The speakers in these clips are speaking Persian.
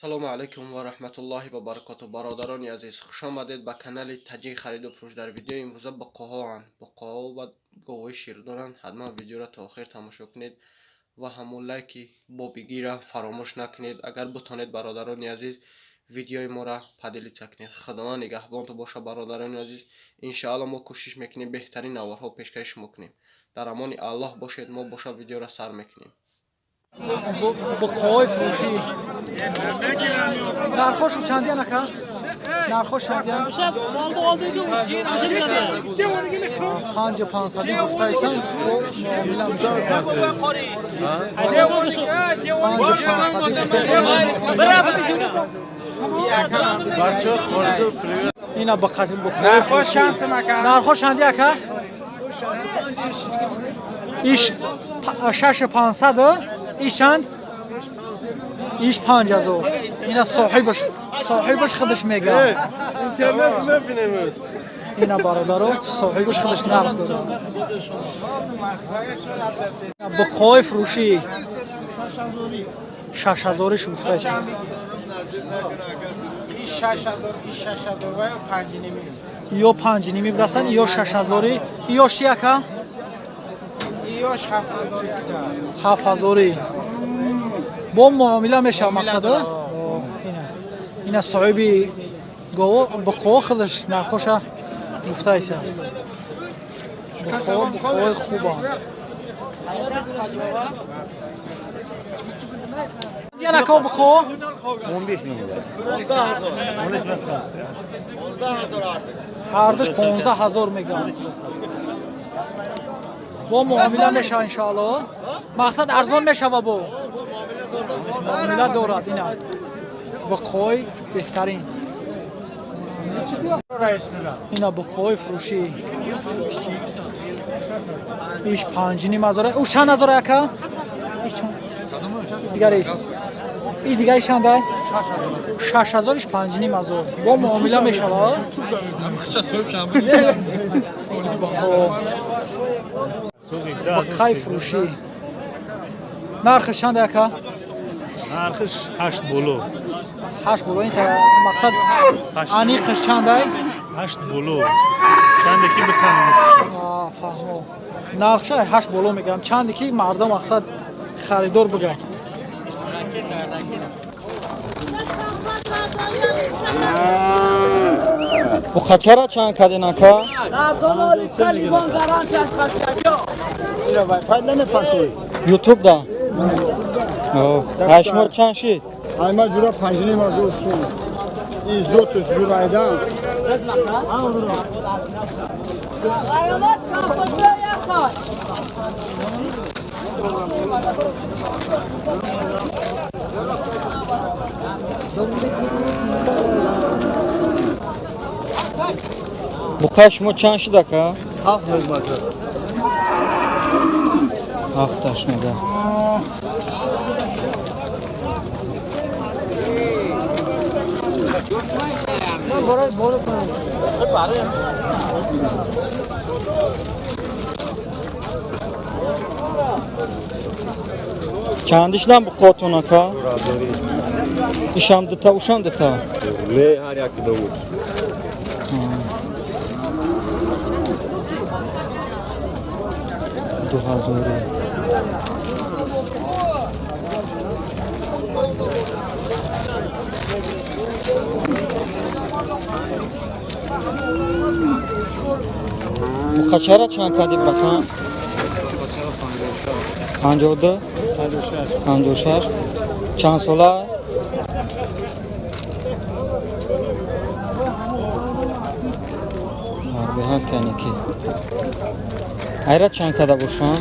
салому алайкум ва раҳматуллоҳи ва баракату. бародарони азиз, хуш омадед ба канали таҷи хариду фурӯш. дар видеои имрӯза боқоҳоанд. боқоҳо ва говҳои ширдоранд. ҳатман видеоро то охир тамошо кунед ва ҳамон лайки бобигиро фаромӯш накунед. агар бутонед, бародарони азиз, видеои моро падилица кунед. худованд нигаҳбонтон боша. бародарони азиз, иншоалло мо кӯшиш мекунем беҳтарин наварҳо пешкаш мекунем. дар амони аллоҳ бошед. мо боша видеоро сар мекунем. بقای فروشی نرخوش چندی نکن نرخوش چندی پنج پانصدی گفته ایسان معامله میشه پنج پانصدی گفته ایسان اینا بقای فروشی نرخوش چندی اکا ایش 6500 ایش چند؟ ایش 5000. اینا صاحبش خودش میگه. اینترنت نبینیم. اینا برادرو صاحبش خودش نرخ داره. بقای فروشی 6000 گفته است. این 6000 این 6000 و 5.5. یا 5.5 بدستن یا 6000 یا چیکا؟ یاش 7000. با معامله میشه مقصد اینا صاحبی گاو بقوا خودش نخوشه گفته است. بقوا خوبه. یا نکو بقوا 15 میلیون 15000 هر دوش 15000 میگم. با معامله میشه انشالله. مقصد ارزان میشه با معامله دارد. اینا بقای بهترین. اینا بقای فروشی ایش 5.5 او چند هزار اکا دیگری این دیگه چنده 6000 ایش 5.5 با معامله میشه با بقای فروشی نرخش چنده اکا نرخش 8 بولو 8 بولو. این مقصد انیقش چنده 8 بولو چنده کی بتونم فهمو نرخش 8 بولو میگم. چنده کی مردم مقصد خریدار بگه. Bu kaçara çan kadına ka? YouTube'da. Haşmor çan şey. Ayma jura 5.5 mazur su. İzzot juraydan. Hayvanat kapıcı yakar. Bu kaşmor çan şey da ka? Haftaş mega. Kendişten bu kotona ka? İşam dıta, uşam dıta. Ne her yakı da vur. Duha doğru. Bu kaçara çan kadi bırakan? 52 52 چند ساله به هم کنه که ایرا چند کده باشن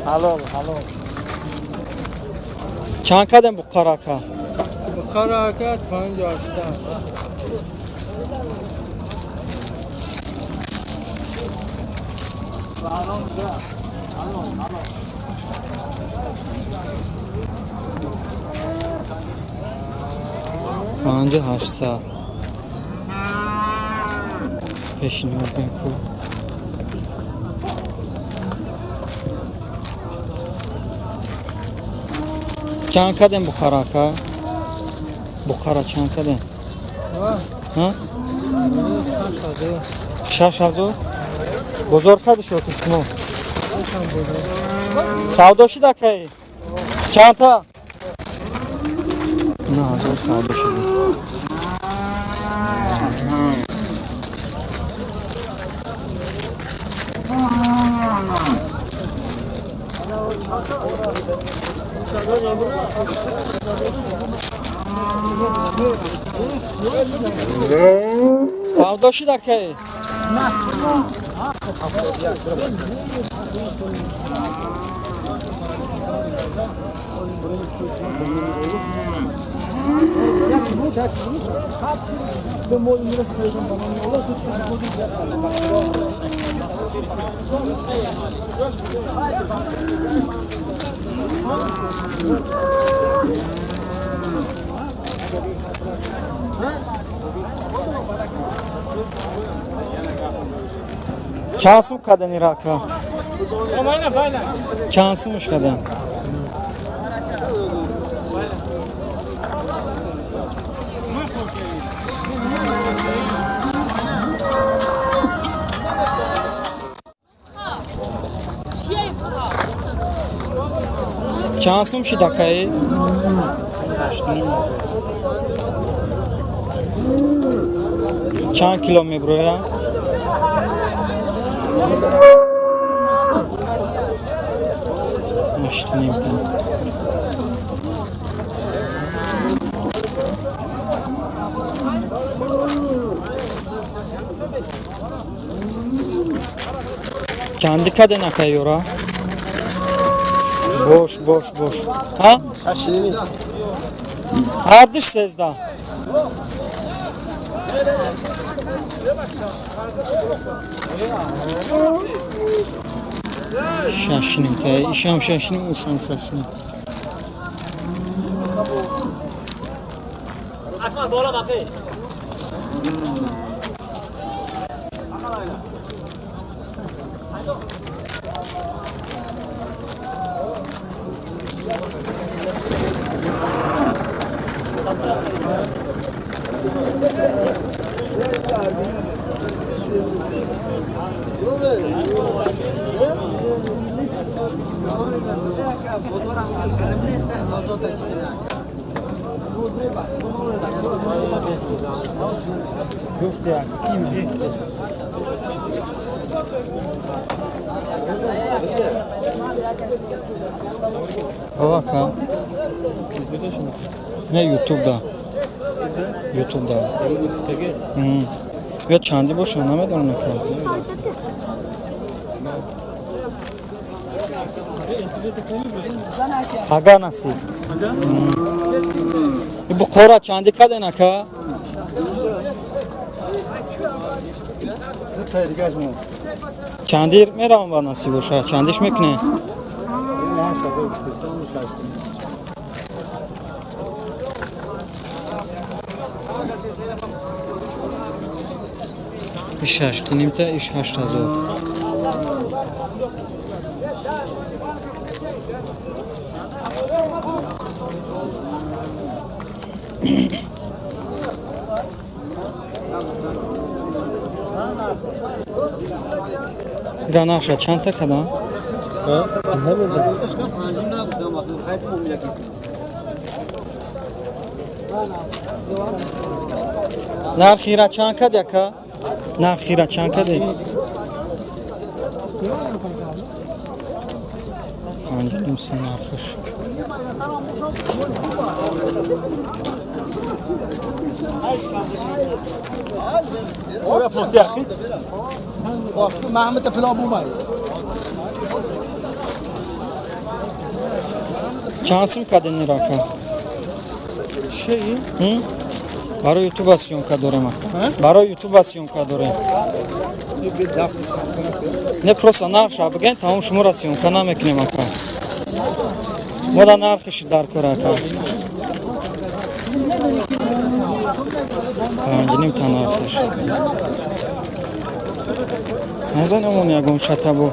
حلال چند کدم bu karaka Karakat 58. 5800 پیشنهاد میکنم. چند کدن بخارا که؟ بخارا چند کدن؟ ها؟ 6000 بزرگ کده شد شما سودا شده که چند تا؟ نه هزار سودا شده. سودا شده که؟ چند سوم کدن ایراکا؟ چند سومش کدن؟ چند سوم شده که؟ چند کیلو میبروه؟ مشتونیم کنم. چندی کده نکه یورا؟ boş. Ha? Ardış 13. Şaşınım ki, işam şaşınım, uşam şaşınım. Akmal bola bakayım. Bak ha. Ne YouTube'da? YouTube'da. Ya çandi boş anlamadım onu ki. Haga nasıl? Bu kora çandi kadar ka? Çandi meram var nasıl boşa? Çandiş mekne? İş açtınım da iş açtazı. İran aşağı çanta kadar. Narxira çan kadı ka? Narxira çan kadı? Hangi sen narxış? Oraya post yakın. Mehmet'e pilav bulmayın. Çansım kadın Irak'a. Hı? Baro YouTube syonka dore ma. Baro YouTube syonka dore. Ne просто нарша бген тамом шумора syonka намекнем ака. Мода нархиш дар кора ака. 5.5 тан ахир. Назанамон ягон шатабо.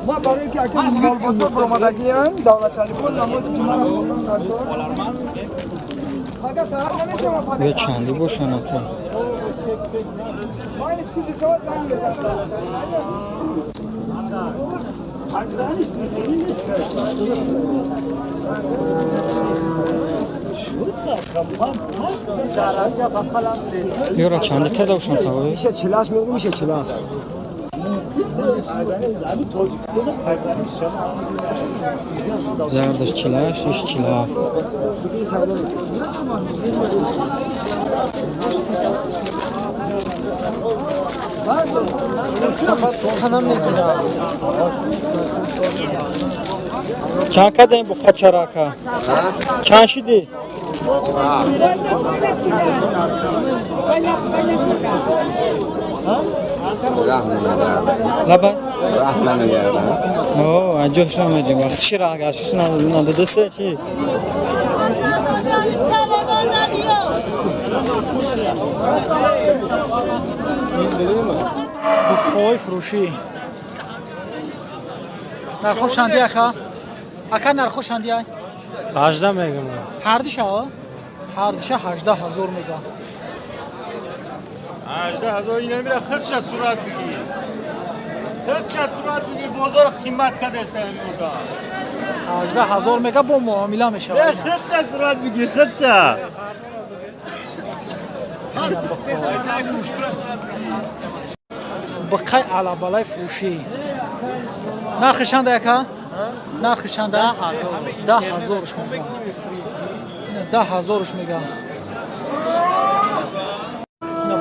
ما برای اینکه اگه مال بزرگ برآمدگی هم دولت علی پور نماز جمعه یا چندی باشن اکه یورا چندی که دوشن تاوی؟ میشه چلاش میگو میشه چلاش زردش چلاش ایش چلاف چند که دیم بخواد چراکه؟ چند شدی؟ لبن؟ رحمن نگردن اوه انجوش نمیدیم وقتی شیر آگرشش نداده سه چی؟ بخوای فروشی نرخوش شندی اکا؟ اکا نرخوش شندی های؟ 18 میگم. هر دیشه ها؟ هر دیشه 18,000 میگه 18,000 نمیره خرچ صورت بگی. خرچ صورت بگی بازار قیمت کده است اینجا. 18,000 میگه با معامله میشه خرچ صورت بگی خرچ. بقای علا بالای فروشی نرخش چنده اکا؟ نرخش چنده؟ 10,000 میگه 10,000 میگه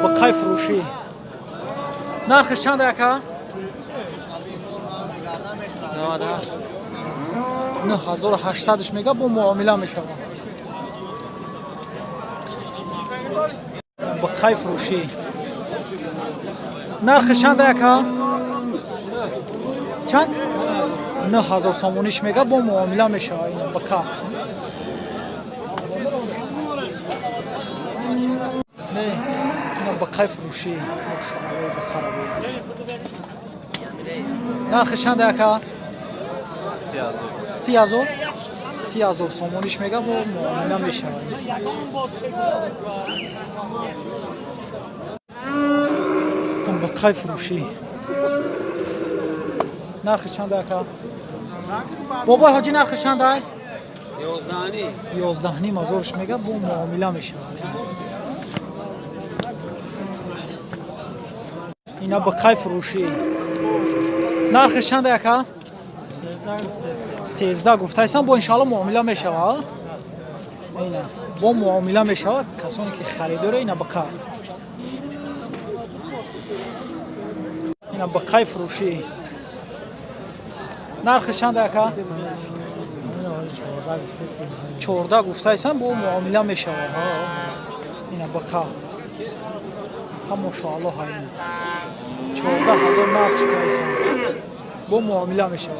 بقای فروشی نرخش چنده اکا؟ 9,800 میگه با معامله میشه بقای فروشی نرخش چنده اکا؟ چند؟ 9,000 سامونیش میگه با معامله میشه اینا بقا نه اینا بقای فروشی ماشاءالله بقا نرخش چنده اکا؟ 30,000 30,000 سامونیش میگه با معامله میشه بقای فروشی نرخش چنده اکا؟ بابا حاجی نرخش چنده؟ 11,000 میگه با معامله میشه اینا بقای فروشی نرخش چنده اکا؟ 13 گفته ایسان با انشاءالله معامله میشه اینا با معامله میشه کسانی که خریداره اینا بقا اینا بقای فروشی نرخش چنده اکا؟ 14 گفته ایسان با معامله میشه اینا بقا ماشاءالله ها اینا 14,000 نرخش که ایسان با معامله میشه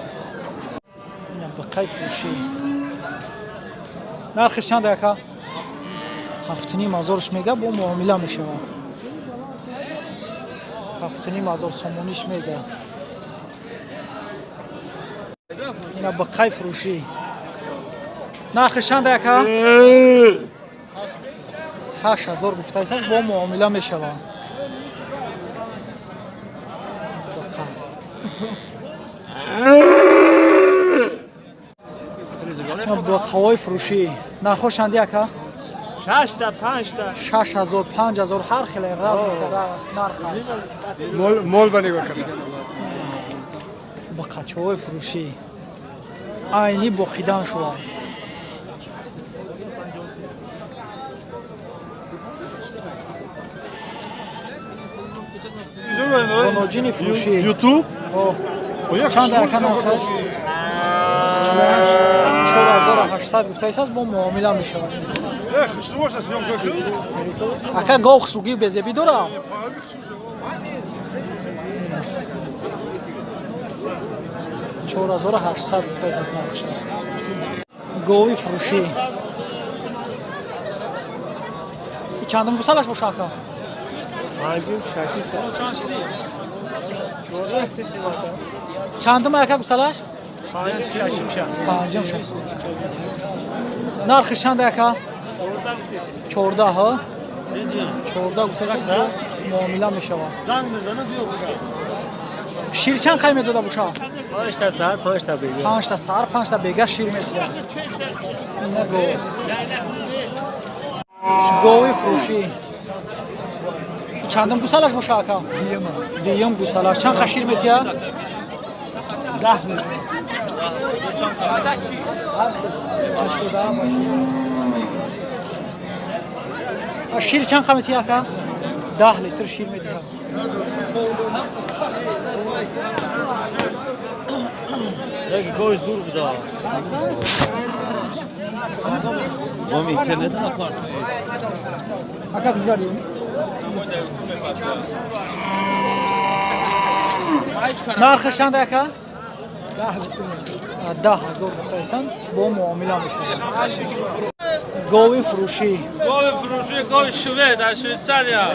اینا بقای فروشی نرخش چنده اکا؟ 7,500 میگه با معامله میشه 7,500 سامونیش میگه اینا بقای فروشی نرخش چنده اکا؟ 8,000 گفته ایسان با معامله میشه بقای فروشی نرخش چنده اکا؟ 6 تا 5 تا 6,000 5,000 هر خیلی راز نرخ مول بنی بکنه بقای فروشی عینی بقیدن شده زنوجینی فروشی یوتیوب چند اکا نرخش؟ 4,800 گفته ایست با معامله میشه اکا گاو خشوگی بزیبی داره 4800 گفتایید از نرخش. گاوی فروشی چندم گوسالش باشه اکا؟ چندم اکا گوسالش؟ پنجم شش. نرخش چند اکا؟ 14 ها؟ 14 گفتایید معامله می شود. زنگ بزنه بیا بگم. شیر چند خیلی میدوده باشه؟ 5 تا سر 5 تا بگیر. 5 تا سر 5 تا بیگه شیر میدوده. اینا گاوی فروشی چندم گوسالش باشه اکا؟ دیم گوسالش چند خشیر میتیه؟ 10 میتیه. شیر چند خیلی میتیه اکا؟ 10 لیتر شیر میتیه. یک گوی زور بده. ما اینترنت نخورد. اکا بگذاریم نرخش چند اکا؟ 10,000 گفتایسن با معامله میشه. گاوی فروشی گوی فروشی گوی شوه در شویتزاریا.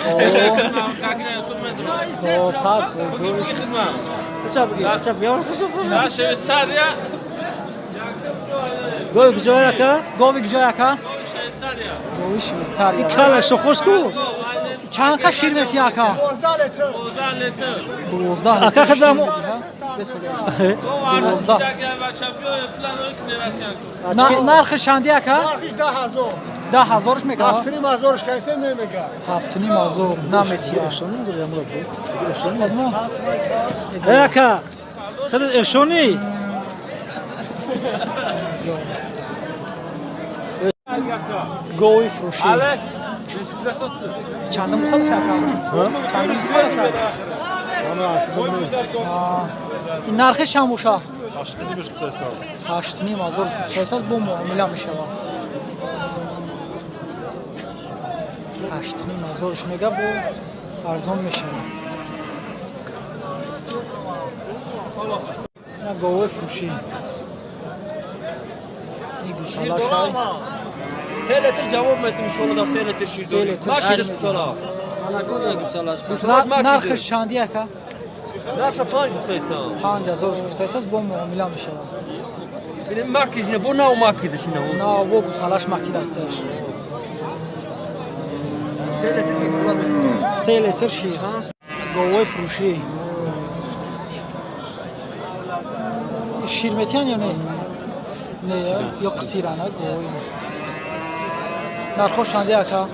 در شویتزاریا. گاوی کجا اکا؟ گاوی کجا اکا؟ گاوی شویتزاریا. کلش خوش کو. چند تا شیر میتی اکا؟ 12 اکا خدام. 12. نرخش چندی اکا؟ 10,000 میگه. 7,500 کیسه نمیگه 7,500 نمیتیه. اکا خود ارشونی گاوی فروشی چندم گوسالش اکا؟ چندم گوسالش اکا؟ این نرخش چند باشه؟ 8,500 گفتایید با معامله میشه. 8,500 میگه با ارزان میشه. نه گاوی فروشی این گوساله شای 3 لیتر جواب میتونی شما دا 3 لیتر شیر داری. ماکی گوسالا. نرخش چندی اکا؟ نرخش 5 گفتایسان. 5,000 گفتایید با معامله میشه. این ماکی جنه بو نه ماکی دشینه. نه با گوسالش مکی دستش. 3 لیتر میفولاد. 3 لیتر شیر. گاوی فروشی شیر میتین یا نه؟ نه یا قصیرانه گاوی. نرخش چندی اکا؟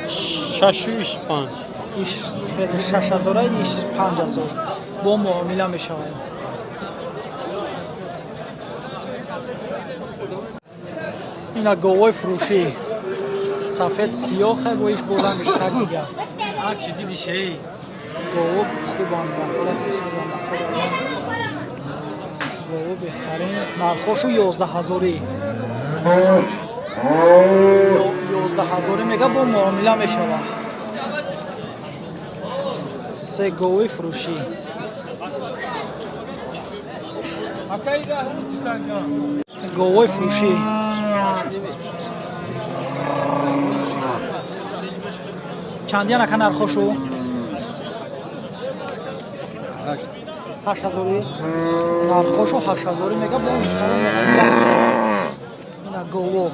6,500 ایش سفید 6,000 ایش 5,000 با معامله میشه. اینا گاوی فروشی سفید سیاه با ایش بلند بیشتر دیگه. هرچی دیدی شی گاو خوبان گاو بهترین نرخش 11,000 11,000 میگه با معامله میشه. سه گاوی فروشی گاوی فروشی چندی نکن نرخشو 8,000 نرخشو 8,000 میگه با اینا گاو